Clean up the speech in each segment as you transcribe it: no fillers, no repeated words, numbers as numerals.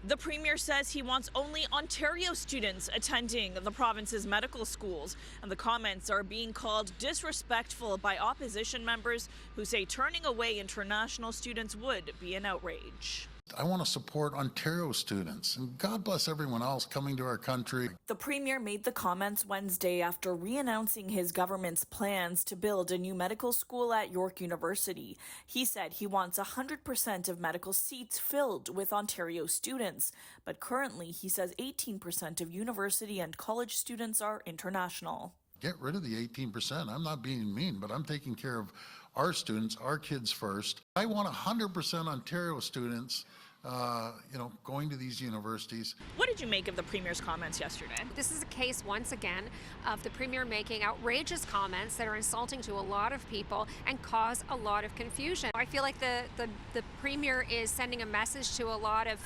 The Premier says he wants only Ontario students attending the province's medical schools, and the comments are being called disrespectful by opposition members who say turning away international students would be an outrage. I want to support Ontario students, and God bless everyone else coming to our country. The Premier made the comments Wednesday after re-announcing his government's plans to build a new medical school at York University. He said he wants 100% of medical seats filled with Ontario students, but currently he says 18% of university and college students are international. Get rid of the 18%. I'm not being mean, but I'm taking care of our students, our kids first. I want 100% Ontario students, going to these universities. What did you make of the Premier's comments yesterday? This is a case, once again, of the Premier making outrageous comments that are insulting to a lot of people and cause a lot of confusion. I feel like the Premier is sending a message to a lot of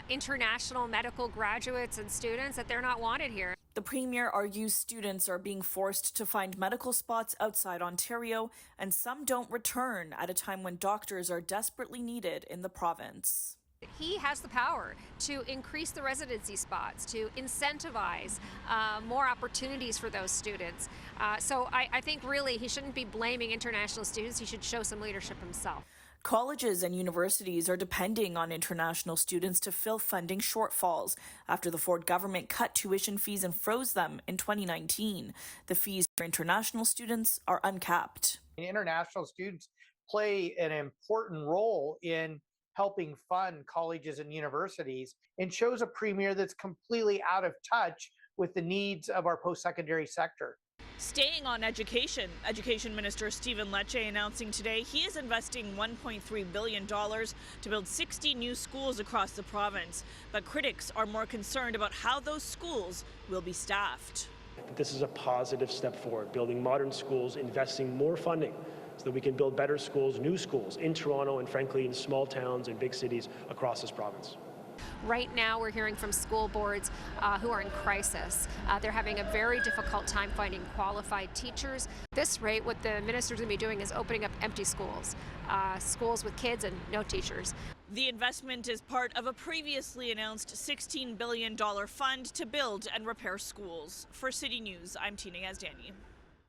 international medical graduates and students that they're not wanted here. The Premier argues students are being forced to find medical spots outside Ontario, and some don't return at a time when doctors are desperately needed in the province. He has the power to increase the residency spots, to incentivize more opportunities for those students. So I think really he shouldn't be blaming international students. He should show some leadership himself. Colleges and universities are depending on international students to fill funding shortfalls after the Ford government cut tuition fees and froze them in 2019. The fees for international students are uncapped. International students play an important role in helping fund colleges and universities, and shows a Premier that's completely out of touch with the needs of our post-secondary sector. Staying on education, Education Minister Stephen Lecce announcing today he is investing $1.3 billion to build 60 new schools across the province. But critics are more concerned about how those schools will be staffed. This is a positive step forward, building modern schools, investing more funding so that we can build better schools, new schools in Toronto and frankly in small towns and big cities across this province. Right now, we're hearing from school boards who are in crisis. They're having a very difficult time finding qualified teachers. At this rate, what the minister's going to be doing is opening up empty schools, schools with kids and no teachers. The investment is part of a previously announced $16 billion fund to build and repair schools. For City News, I'm Tina Yazdani.